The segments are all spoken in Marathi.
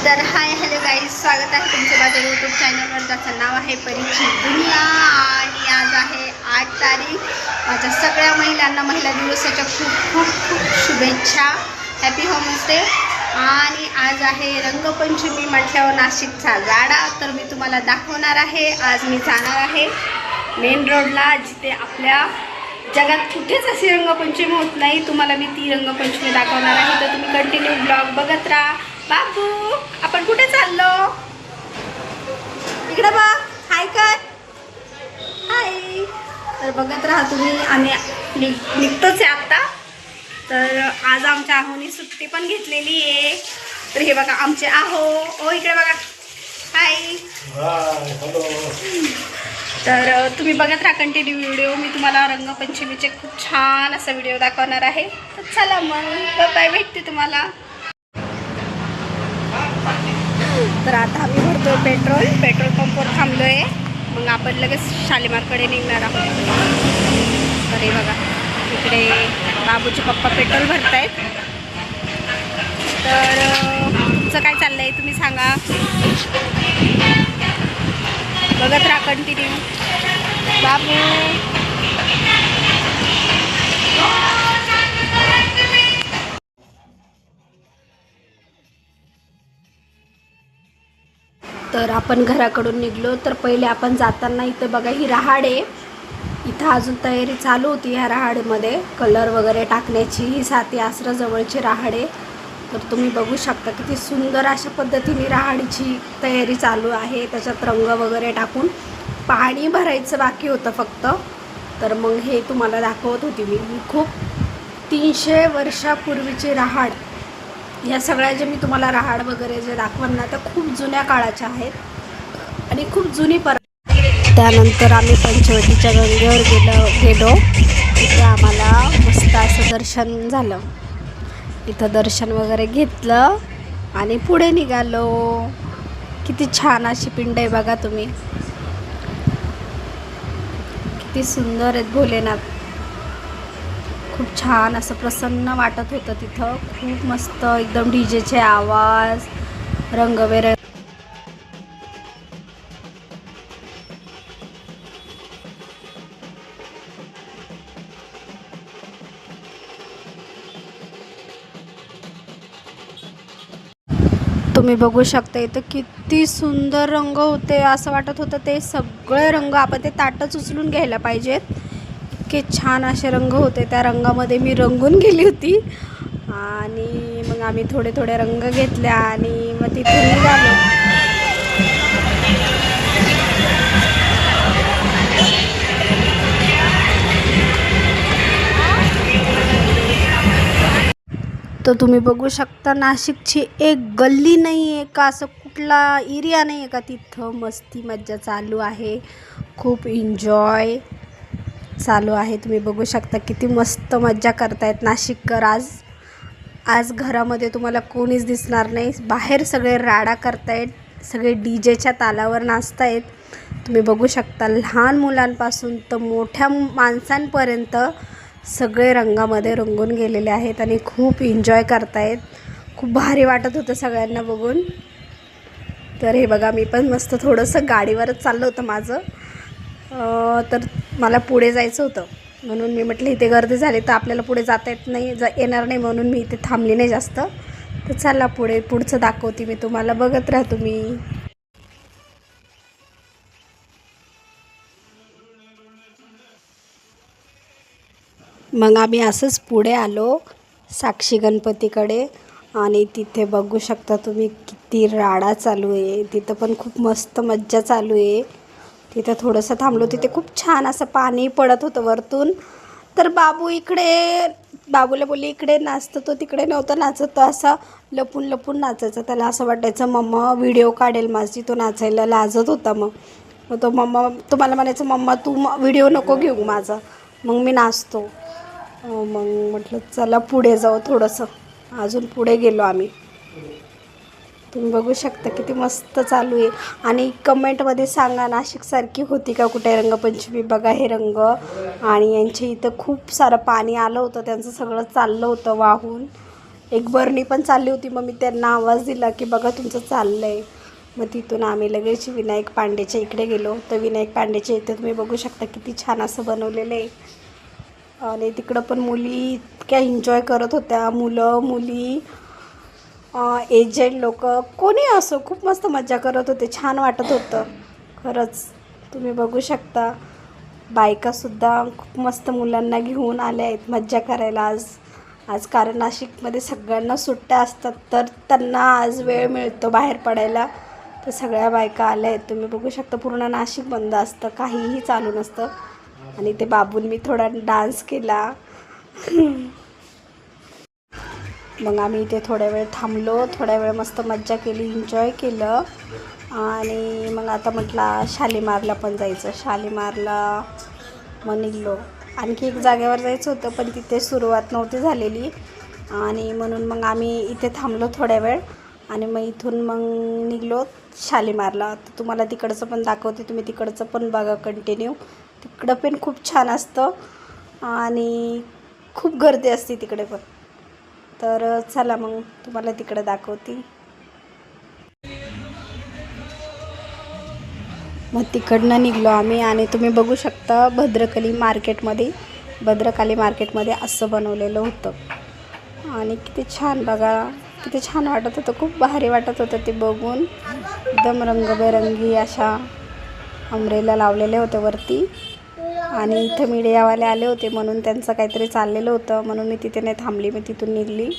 तर हाय हॅलो गाईज, स्वागत आहे तुमचं माझ्या यूट्यूब चॅनलवर, ज्याचं नाव आहे परीची दुनिया. आणि आज आहे 8 तारीख. माझ्या सगळ्या महिलांना महिला दिवसाच्या खूप खूप खूप शुभेच्छा. Happy Homans day. आणि आज आहे रंगपंचमी म्हटल्यावर नाशिकचा गाडा. तर मी तुम्हाला दाखवणार आहे. आज मी जाणार आहे मेन रोडला, जिथे आपल्या जगात कुठेच अशी रंगपंचमी होत नाही. तुम्हाला मी ती रंगपंचमी दाखवणार आहे. तर तुम्ही कंटिन्यू ब्लॉग बघत राहा. बाबू, आपण कुठे चाललो? इकडे बघ, हाय कर, हाय. तर बघत राहा तुम्ही. आम्ही निघतोच आहे आता. तर आज आमच्या आहोनी सुट्टी पण घेतलेली आहे. तर हे बघा आमचे आहो. ओ इकडे बघा, हाय. तर तुम्ही बघत राहा कंटिन्यू व्हिडिओ. मी तुम्हाला रंगपंचमीचे खूप छान असा व्हिडिओ दाखवणार आहे. तर चला मग, बाय, भेटते तुम्हाला. तर आता आम्ही भरतो पेट्रोल पंपवर थांबलो आहे. मग आपण लगेच शालीमारकडे निघणार आहोत. तर हे बघा, इकडे बाबूचे पप्पा पेट्रोल भरतायत. तर तुमचं काय चाललं आहे तुम्ही सांगा. बघत राहा कंटिन्यू. बाबू, तर आपण घराकडून निघलो. तर पहिले आपण जाताना इथं बघा ही रहाड आहे. इथं अजून तयारी चालू होती. ह्या रहाडमध्ये कलर वगैरे टाकण्याची. ही साती आसराजवळची रहाड आहे. तर तुम्ही बघू शकता किती सुंदर अशा पद्धतीने रहाडीची तयारी चालू आहे. त्याच्यात रंग वगैरे टाकून पाणी भरायचं बाकी होतं फक्त. तर मग हे तुम्हाला दाखवत होती मी. खूप 300 वर्षापूर्वीची रहाड. या सगळ्या जे मी तुम्हाला रहाड वगैरे जे दाखवणार ना, त्या खूप जुन्या काळाच्या आहेत आणि खूप जुनी त्यानंतर आम्ही पंचवटीच्या गंगेवर गेलो. तिथे आम्हाला मस्त असं दर्शन झालं. इथं दर्शन वगैरे घेतलं आणि पुढे निघालो. किती छान अशी पिंड आहे बघा तुम्ही. किती सुंदर आहेत भोलेनाथ. खूप छान असं प्रसन्न वाटत होतं तिथं. खूप मस्त एकदम डीजेचे आवाज, रंगबेरंग. तुम्ही बघू शकता इथं किती सुंदर रंग होते. असं वाटत होतं ते सगळे रंग आपण ते ताटच उचलून घ्यायला पाहिजेत. इतके छान असे रंग होते. त्या रंगामध्ये मी रंगून गेली होती. आणि मग आम्ही थोडे थोडे रंग घेतले आणि मग तिथून निघालो. तर तुम्ही बघू शकता नाशिकची एक गल्ली नाही आहे का, असं कुठला एरिया नाही आहे का, तिथं मस्ती मज्जा चालू आहे. खूप एन्जॉय चालू आहे. तुम्ही बघू शकता किती मस्त मज्जा करतायत नाशिककर. आज घरामध्ये तुम्हाला कोणीच दिसणार नाही. बाहेर सगळे राडा करतायत, सगळे डीजेच्या तालावर नाचतायत. तुम्ही बघू शकता लहान मुलांपासून तर मोठ्या माणसांपर्यंत सगळे रंगामध्ये रंगून गेलेले आहेत आणि खूप एन्जॉय करतायत. खूप भारी वाटत होतं सगळ्यांना बघून. तर हे बघा, मी पण मस्त थोडंसं गाडीवरच चाललं होतं माझं. तर मला पुढे जायचं होतं म्हणून मी म्हटलं इथे गर्दी झाली तर आपल्याला पुढे जाता येणार नाही, म्हणून मी इथे थांबली नाही जास्त. तर चला पुढचं दाखवते मी तुम्हाला. बघत राहा तुम्ही. मग आम्ही असंच पुढे आलो साक्षी गणपतीकडे. आणि तिथे बघू शकता तुम्ही किती राडा चालू आहे. तिथं पण खूप मस्त मज्जा चालू आहे. तिथं थोडंसं थांबलो. तिथे खूप छान असं पाणी पडत होतं वरतून. तर बाबूला बोलली इकडे नाचतो. तो तिकडे नव्हता नाचत. तो असा लपून लपून नाचायचा. त्याला असं वाटायचं मम्मा व्हिडिओ काढेल माझी. तो नाचायला लाजत होता. मग तो तुम्हाला म्हणायचं मम्मा तू व्हिडिओ नको घेऊ माझा, मग मी नाचतो. मग म्हटलं चला पुढे जाऊ थोडंसं. अजून पुढे गेलो आम्ही. तुम्ही बघू शकता किती मस्त चालू आहे. आणि कमेंटमध्ये सांगा नाशिकसारखी होती का कुठे रंगपंचमी. बघा हे रंग. आणि यांच्या इथं खूप सारं पाणी आलं होतं. त्यांचं सगळं चाललं होतं वाहून. एक बरणी पण चालली होती. मग मी त्यांना आवाज दिला की बघा तुमचं चाललं आहे. मग तिथून आम्ही लगेच विनायक पांडेच्या इकडे गेलो. तर विनायक पांडेच्या इथे तुम्ही बघू शकता किती छान असं बनवलेलं आहे. आणि तिकडं पण मुली इतक्या एन्जॉय करत होत्या. मुलं मुली एजेड लोक कोणी असो खूप मस्त मजा करत होते. छान वाटत होतं खरंच. तुम्ही बघू शकता बायकासुद्धा खूप मस्त मुलांना घेऊन आल्या आहेत मज्जा करायला आज कारण नाशिकमध्ये सगळ्यांना सुट्ट्या असतात. तर त्यांना आज वेळ मिळतो बाहेर पडायला. तर सगळ्या बायका आल्या आहेत. तुम्ही बघू शकता पूर्ण नाशिक बंद असतं, काहीही चालू नसतं. आणि ते बाबून मी थोडा डान्स केला. मग आम्ही इथे थोड्या वेळ थांबलो, थोड्या वेळ मस्त मज्जा केली, एन्जॉय केलं. आणि मग आता म्हटलं शालीमारला पण जायचं. शालीमारला मग निघलो. आणखी एक जागेवर जायचं होतं पण तिथे सुरुवात नव्हती झालेली आणि म्हणून मग आम्ही इथे थांबलो थोड्या वेळ आणि मग इथून मग निघलो शालीमारला. तर तुम्हाला तिकडचं पण दाखवते, तुम्ही तिकडचं पण बघा कंटिन्यू. तिकडं पण खूप छान असतं आणि खूप गर्दी असते तिकडे पण. तर चला मग तुम्हाला तिकडं दाखवते. मग तिकडनं निघलो आम्ही आणि तुम्ही बघू शकता भद्रकाली मार्केटमध्ये असं बनवलेलं होतं. आणि किती छान बघा, किती छान वाटत होतं, खूप भारी वाटत होतं ते बघून. एकदम रंगबेरंगी अशा अम्ब्रेला लावलेले होते वरती. आणि इथं मीडियावाले आले होते म्हणून त्यांचं काहीतरी चाललेलं होतं म्हणून मी तिथे नाही थांबली, मी तिथून निघली.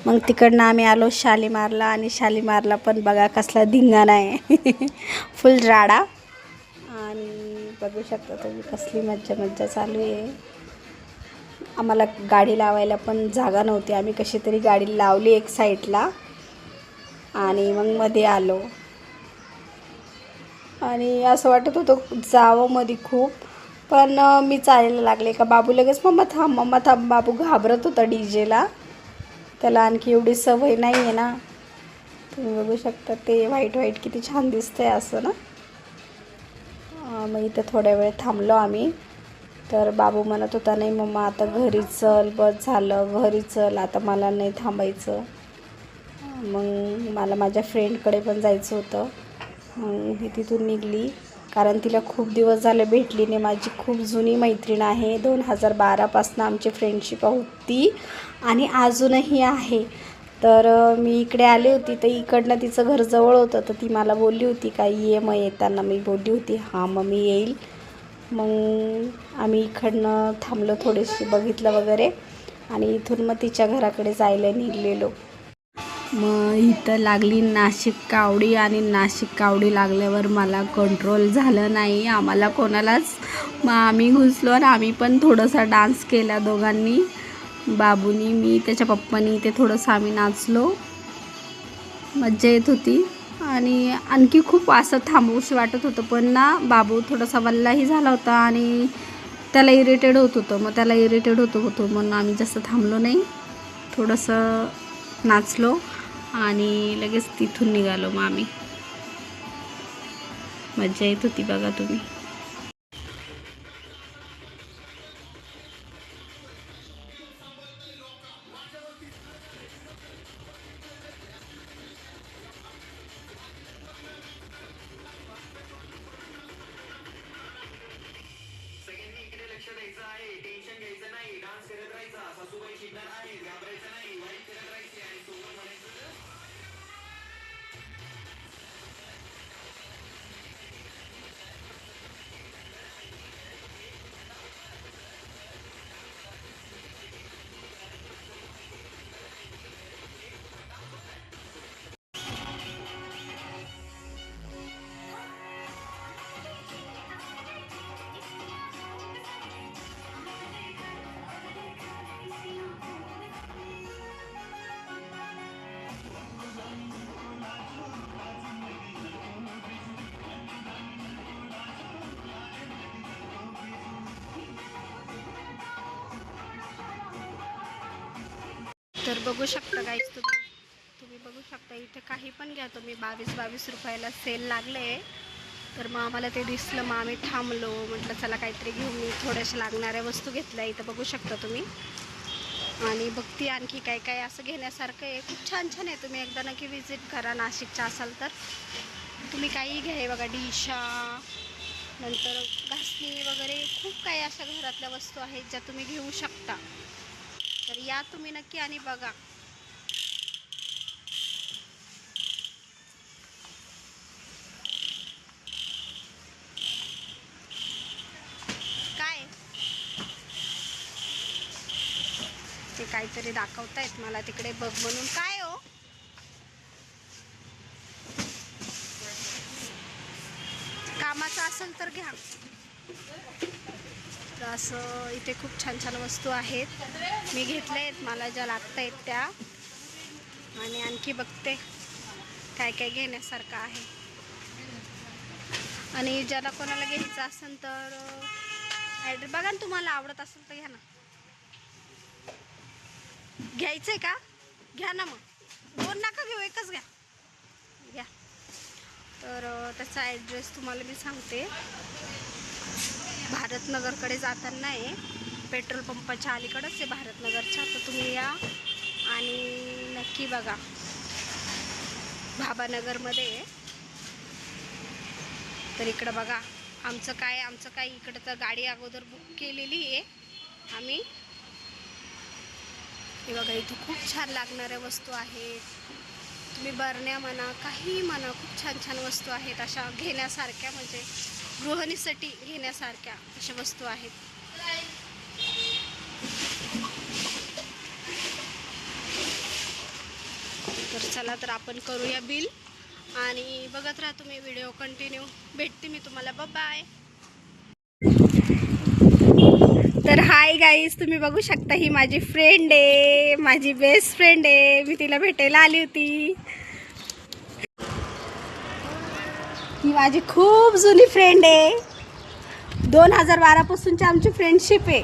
मग तिकडनं आम्ही आलो शालीमारला आणि शालीमारला पण बघा कसला धिंगाणा आहे. फुल राडा. आणि बघू शकता तुम्ही कसली मज्जा चालू आहे. आम्हाला गाडी लावायला पण जागा नव्हती, आम्ही कशी तरी गाडी लावली एक साईडला आणि मग मध्ये आलो. आणि असं वाटत होतं जावं मध्ये खूप, पण मी चालायला लागले का बाबू लगेच मम्मा थांब. बाबू घाबरत होता डीजेला, त्याला आणखी एवढी सवय नाही आहे ना. तुम्ही बघू शकता ते व्हाईट किती छान दिसतंय असं ना. मग इथं थोड्या वेळ थांबलो आम्ही. तर बाबू म्हणत होता नाही मम्मा आता घरी चल, बस झालं घरी चल, आता मला नाही थांबायचं. मग मला माझ्या फ्रेंडकडे पण जायचं होतं. मग मी तिथून निघली कारण तिला खूप दिवस झाले भेटली नाही. माझी खूप जुनी मैत्रीण आहे, 2012पासून आमची फ्रेंडशिप होती आणि अजूनही आहे. तर मी इकडे आली होती तर इकडनं तिचं घर जवळ होतं. तर ती मला बोलली होती का ये मग येताना. मी बोलली होती हां मग मी येईल. मग आम्ही इकडनं थांबलो, थोडीशी बघितलं वगैरे आणि इथून मग तिच्या घराकडे जायला निघलेलो. मग इथं लागली नाशिक कावडी आणि नाशिक कावडी लागल्यावर मला कंट्रोल झालं नाही आम्हाला कोणालाच. मग आम्ही घुसलो आणि आम्ही पण थोडासा डान्स केला दोघांनी, बाबूनी मी त्याच्या पप्पानी. ते थोडंसं आम्ही नाचलो, मज्जा येत होती. आणि आणखी खूप असं थांबवूशी वाटत होतं पण ना बाबू थोडासा वल्लाही झाला होता आणि त्याला इरिटेड होत होतं. मग त्याला इरिटेड होतं म्हणून आम्ही जास्त थांबलो नाही, थोडंसं नाचलो आणि लगेच तिथून निघालो. मग आम्ही मज्जा येत होती बघा तुम्ही. तर बघू शकता गाईस, तुम्ही बघू शकता इथे काही पण घ्या तुम्ही, 22 रुपयाला सेल लागले. तर मग आम्हाला ते दिसलं, मग आम्ही थांबलो. म्हटलं चला काहीतरी घेऊन मी थोड्याशा लागणाऱ्या वस्तू घेतल्या. इथं बघू शकता तुम्ही आणि बघती आणखी काय काय असं घेण्यासारखं आहे. खूप छान छान आहे. तुम्ही एकदा नक्की विजिट करा नाशिकच्या असाल तर. तुम्ही काही घ्या बघा, डिशा, नंतर घासणी वगैरे खूप काही अशा घरातल्या वस्तू आहेत ज्या तुम्ही घेऊ शकता. तर या तुम्ही नक्की आणि बघा. काय ते काहीतरी दाखवतायत मला तिकडे, बघ म्हणून. काय हो, कामाचं असेल तर घ्या. तर असं इथे खूप छान छान वस्तू आहेत. मी घेतल्या आहेत मला ज्या लागत आहेत त्या. आणि आणखी बघते काय काय घेण्यासारखं आहे. आणि ज्याला कोणाला घ्यायचं असेल तर ॲड्रेस बघा ना, तुम्हाला आवडत असेल तर घ्या ना. घ्यायचं आहे का, घ्या ना. मग 2 नका घेऊ, एकच घ्या. घ्या. तर त्याचा ॲड्रेस तुम्हाला मी सांगते. भारतनगरकडे जाताना आहे, पेट्रोल पंपाच्या अलीकडंच आहे भारतनगरच्या. तर तुम्ही या आणि नक्की बघा. भाबानगरमध्ये आहे. तर इकडं बघा, आमचं काय इकडं तर गाडी अगोदर बुक केलेली आहे आम्ही. हे बघा, इथं खूप छान लागणाऱ्या वस्तू आहेत. तुम्ही बरण्या म्हणा, काही म्हणा, खूप छान छान वस्तू आहेत अशा घेण्यासारख्या, म्हणजे गृहिणीसाठी घेण्यासारख्या अशा वस्तू आहेत. तर चला, तर आपण करूया बिल आणि बघत राहा तुम्ही व्हिडिओ कंटिन्यू. भेटते मी तुम्हाला. बाय. तर हाय गाईज, तुम्ही बघू शकता ही माझी फ्रेंड आहे, माझी बेस्ट फ्रेंड आहे. मी तिला भेटायला आली होती. ही माझी खूप जुनी फ्रेंड आहे. 2012 पासूनची आमची फ्रेंडशिप आहे.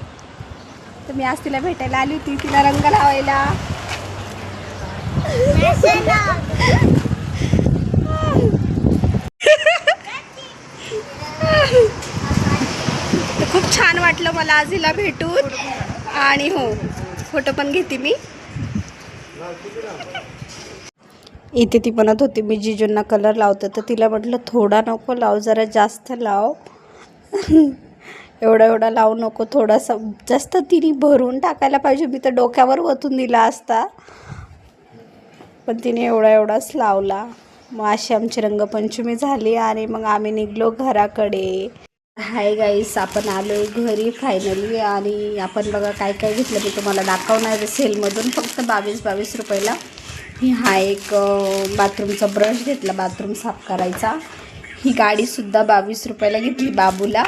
तर मी आज तिला भेटायला आली होती, तिला रंग लावायला. खूप छान वाटलं मला आज हिला भेटून. आणि हो, फोटो पण घेते मी. इथे ती म्हणत होती मी जिजूंना कलर लावते, तर तिला म्हटलं थोडा नको लाव, जरा जास्त लाव. एवढा लावू नको, थोडासा जास्त तिने भरून टाकायला पाहिजे. मी तर डोक्यावर ओतून दिला असता, पण तिने एवढाच लावला. मग अशी आमची रंगपंचमी झाली आणि मग आम्ही निघलो घराकडे. हाय गाईस, आपण आलो आहे घरी फायनली. आणि आपण बघा काय काय घेतलं मी तुम्हाला दाखवणार आहे सेलमधून, फक्त 22 रुपयाला. हा एक बाथरूमचा ब्रश घेतला बाथरूम साफ करायचा. ही गाडीसुद्धा 22 रुपयाला घेतली बाबूला.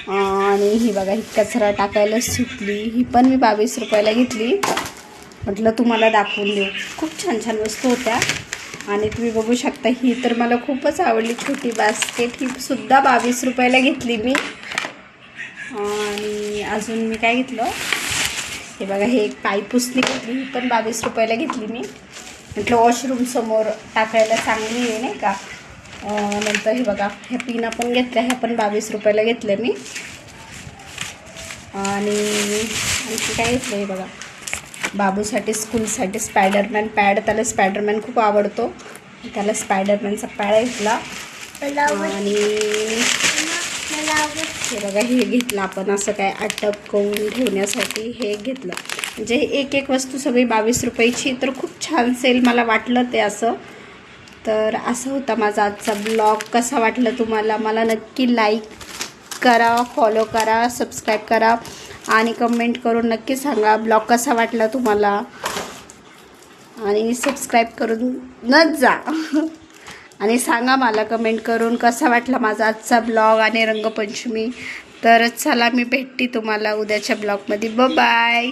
आणि ही बघा, ही कचरा टाकायला सुटली, ही पण मी 22 रुपयाला घेतली. म्हटलं तुम्हाला दाखवून देऊ. खूप छान छान वस्तू होत्या. आणि तुम्ही बघू शकता, ही तर मला खूपच आवडली छोटी बास्केट. ही सुद्धा 22 रुपयाला घेतली मी. आणि अजून मी काय घेतलं, हे बघा, हे एक पाय पुसणी घेतली, ही पण 22 रुपयाला घेतली मी. म्हटलं वॉशरूम समोर टाकायला चांगली आहे नाही का. नंतर हे बघा, ह्या पिना पण घेतल्या, ह्या पण 22 रुपयाला घेतल्या मी. आणि आणखी काय घेतलं, हे बघा, बाबूसाठी स्कूलसाठी स्पायडरमॅन पॅड. त्याला स्पायडरमॅन खूप आवडतो, त्याला स्पायडरमॅनचा पॅड घेतला. आणि हे बघा, हे घेतलं आपण असं काय अटकवून ठेवण्यासाठी, हे घेतलं. म्हणजे एक वस्तू सगळी 22 रुपयाची. तर खूप छान सेल मला वाटलं ते असं. तर असं होता माझा आजचा ब्लॉग. कसा वाटला तुम्हाला मला नक्की लाईक करा, फॉलो करा, सबस्क्राईब करा आणि कमेंट करून नक्की सांगा ब्लॉग कसा वाटला तुम्हाला. आणि सबस्क्राईब करून नच जा. आणि सांगा मला कमेंट करून कसा वाटला माझा आजचा ब्लॉग आणि रंगपंचमी. तर चला, मी भेटते तुम्हाला उद्याच्या ब्लॉगमध्ये. बाय.